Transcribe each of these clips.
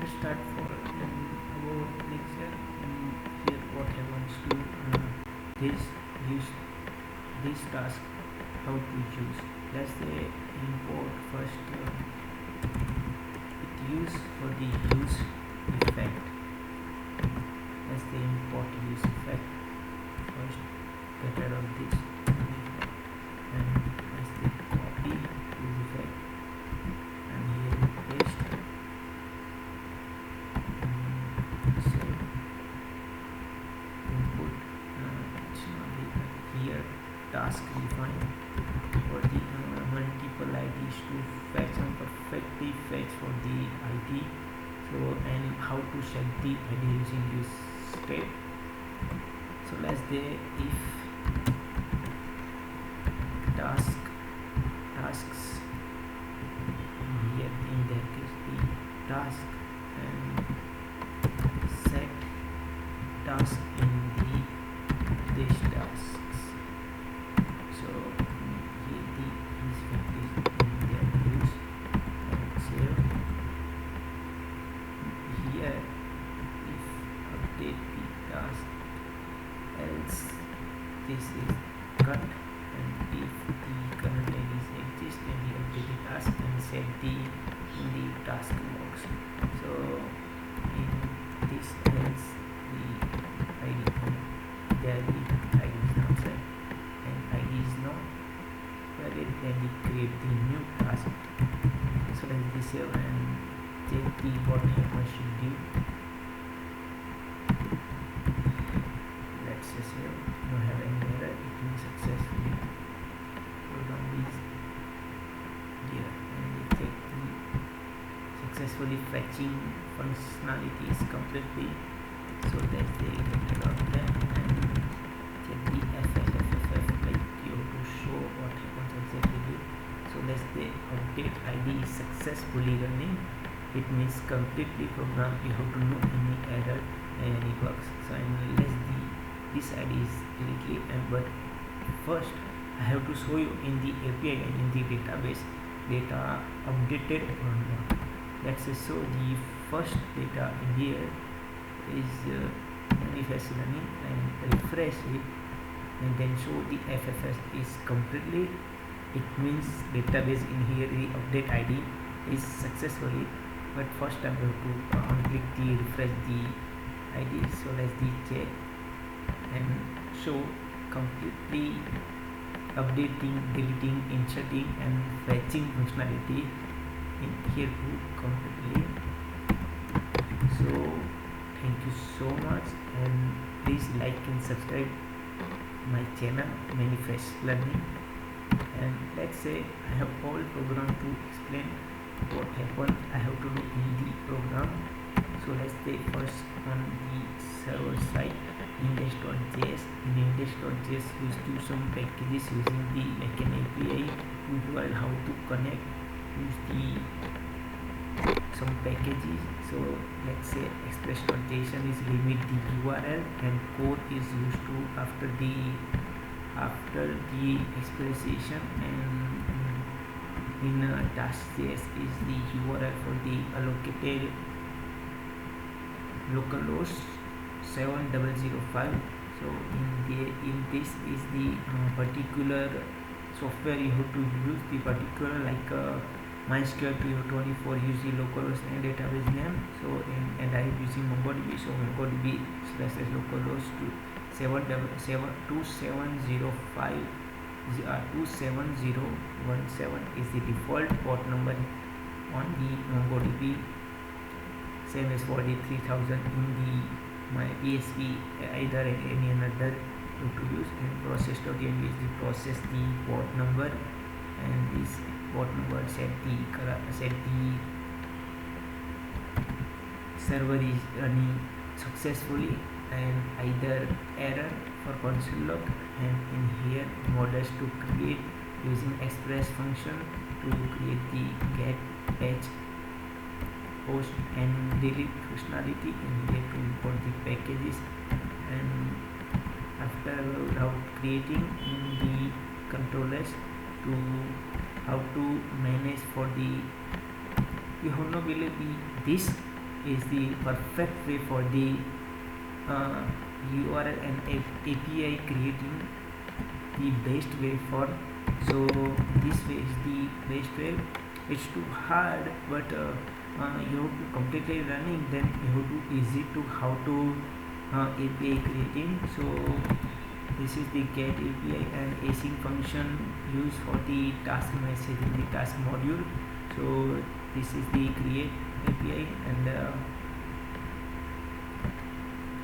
let's start for our lecture. Here what happens to this use this task, how to use. Let's say import first. It use for the use effect. Let's say import use effect first. Get rid of this and let's say copy use effect and here paste. Save input. It's not here task defined for the multiple IDs to fetch and perfectly fetch for the ID. So and how to set the ID using this step. So let's say if tasks here in that case the task and set task in the this tasks. So here the this fact is in their use and save. Here if update the task, else this is cut, and if the current IDs exist then the update the task and set the in the task box. So in this else the ID there the ID is not set and ID is not valid, then we create the new task. So let's be save and check the what happens should do. Let's say save, no have any error, it means successfully program is here and we check the successfully fetching functionality is completely. So that's the get of them and check the FFFFF, like you have to show what happens exactly. So let's the update ID is successfully running, it means completely program, you have to know any error and any bugs. So unless the this ID is directly but first I have to show you in the API and in the database data updated or not. Let's say so the first data in here is manifest learning and refresh it and then show the FFS is completely, it means database in here the update ID is successfully, but first I have to click the refresh the ID. So let's the check and show completely updating, deleting, inserting and fetching functionality in here too completely. So thank you so much and please like and subscribe my channel Manifest Learning. And let's say I have all program to explain what happened I have to do in the program. So let's say first on the server side index.js. In index.js we do some packages using the backend API usual how to connect, use the some packages. So let's say express.json is limit the URL and code is used to after the expressation, and in task.js is the URL for the allocated localhost 7005. So in this is the particular software you have to use the particular like MySQL 24 use the localhost and database name. So and I am using MongoDB, so MongoDB / localhost 2705 27017 is the default port number on the MongoDB, same as for the 3000 in the my ESP either any another to use. And process.env is the process the port number, and this port number set the server is running successfully and either error for console log, and in here models to create using express function to create the get, patch, post and delete functionality, in here to import the packages, and after creating in the controllers to how to manage for the, you have no believe this is the perfect way for the URL and API creating the best way for. So this way is the best way. It's too hard, but you have to completely running, then you have to easy to how to API creating. So this is the get API and async function used for the task message in the task module. So this is the create API, and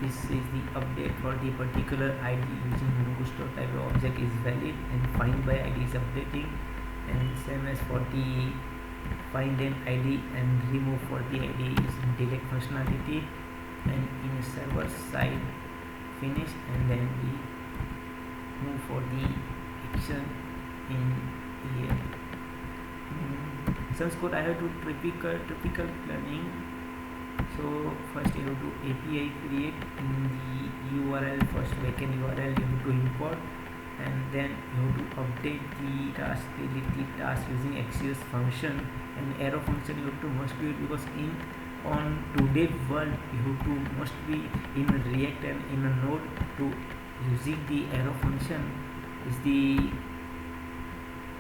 this is the update for the particular ID using Mongoose type of object is valid, and find by ID is updating, and same as for the find an ID and remove for the ID using delete functionality, and in a server side finish, and then we move for the action in here. Some code I have to typical planning. So first you have to API create in the URL, first backend URL you have to import, and then you have to update the task, delete the task using Axios function, and arrow function you have to must do it, because on today's world you have to must be in React and in a Node to using the arrow function is the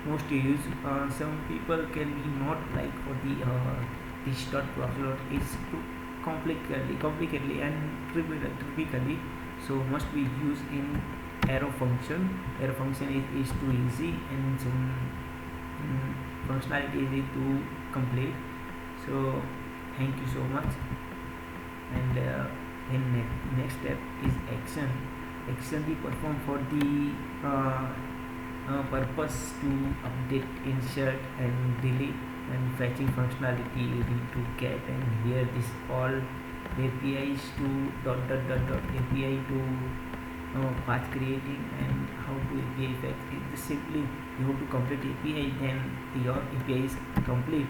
most used. Some people can be not like for the this dot workload is too complicatedly and typically, so must be used in arrow function. Arrow function is too easy, and some functionality easy to complete. So thank you so much. And then next step is action. Action we perform for the purpose to update, insert and delete and fetching functionality leading to get, and here this all APIs to API to path creating, and how to API fetch. It simply you have to complete API, then your API is complete,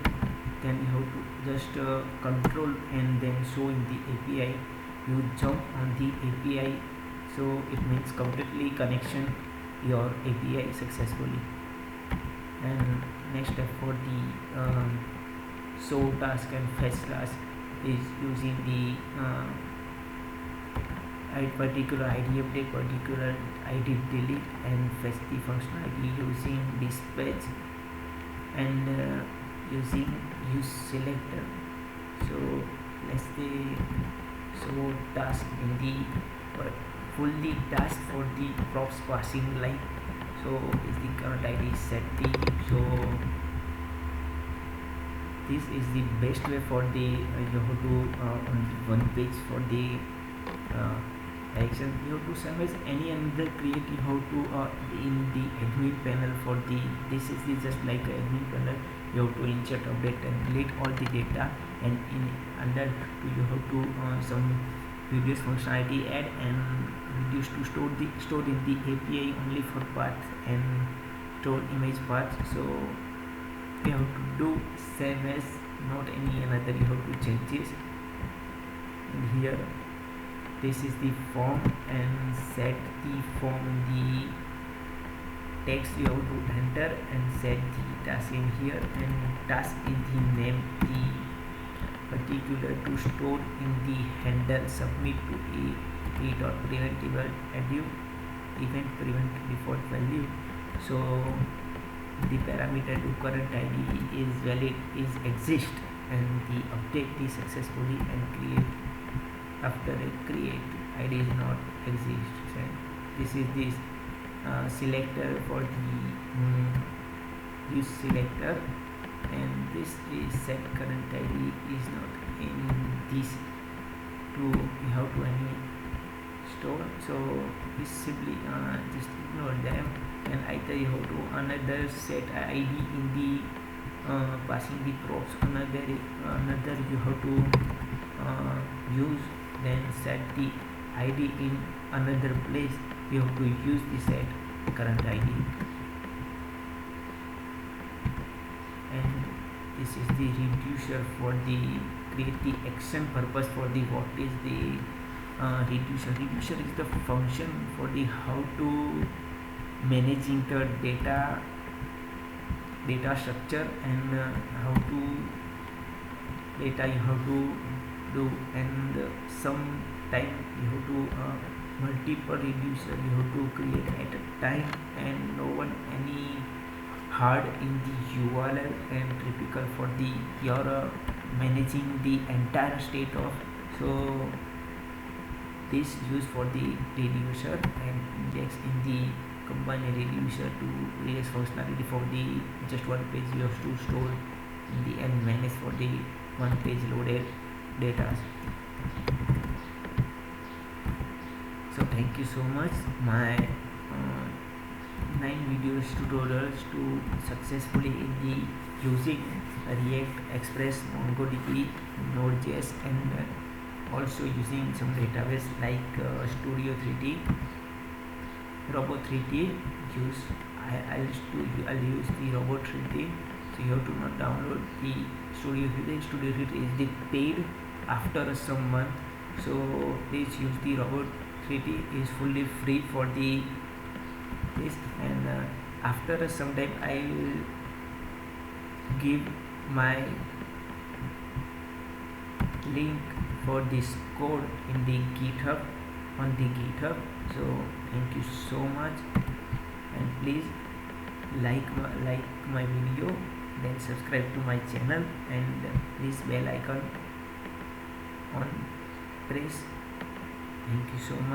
then you have to just control and then show in the API. You jump on the API, so it means completely connection your API successfully. And next step for the show task and fetch task is using the particular ID update, particular ID delete, and fetch the functionality using dispatch, and using use selector. So let's say show task in the fully task for the props passing line. So is the current ID set the, so this is the best way for the you have to on one page for the action. You have to summarize any another create, you have to in the admin panel for the, this is the just like admin panel, you have to insert, update and delete all the data, and in under you have to some previous functionality add, and reduce to stored in the API only for path and stored image path. So you have to do same as, not any another, you have to change this. And here this is the form, and set the form in the text you have to enter, and set the task in here, and task in the name the particular to store in the handle, submit to a dot preventable edu event prevent default value. So the parameter to current ID is valid is exist, and the update is successfully, and create after a create ID is not exist. So this is this selector for the use selector, and this is set current ID is not in this to you have to any store. So this simply just ignore them, and either you have to another set ID in the passing the props, another you have to use, then set the ID in another place, you have to use the set current ID. And this is the reducer for the create the action purpose for the what is the reducer is the function for the how to managing the data structure, and how to data you have to do, and sometime you have to multiple reducer you have to create at a time, and no one any hard in the URL, and typical for the your managing the entire state of. So this used for the reducer and index in the combine a reducer to release functionality for the just one page you have to store in the and manage for the one page loaded data. So thank you so much. My 9 videos tutorials to successfully in the using React, Express, MongoDB, Node.js, and also using some database like Studio 3D, Robot 3D. I'll use the Robot 3D. So you have to not download the Studio 3D. Studio 3D is the paid after some month. So please use the Robot 3D. Is fully free for the this, and after some time I will give my link for this code in the GitHub on the GitHub. So thank you so much, and please like my video, then subscribe to my channel, and this bell icon on press. Thank you so much.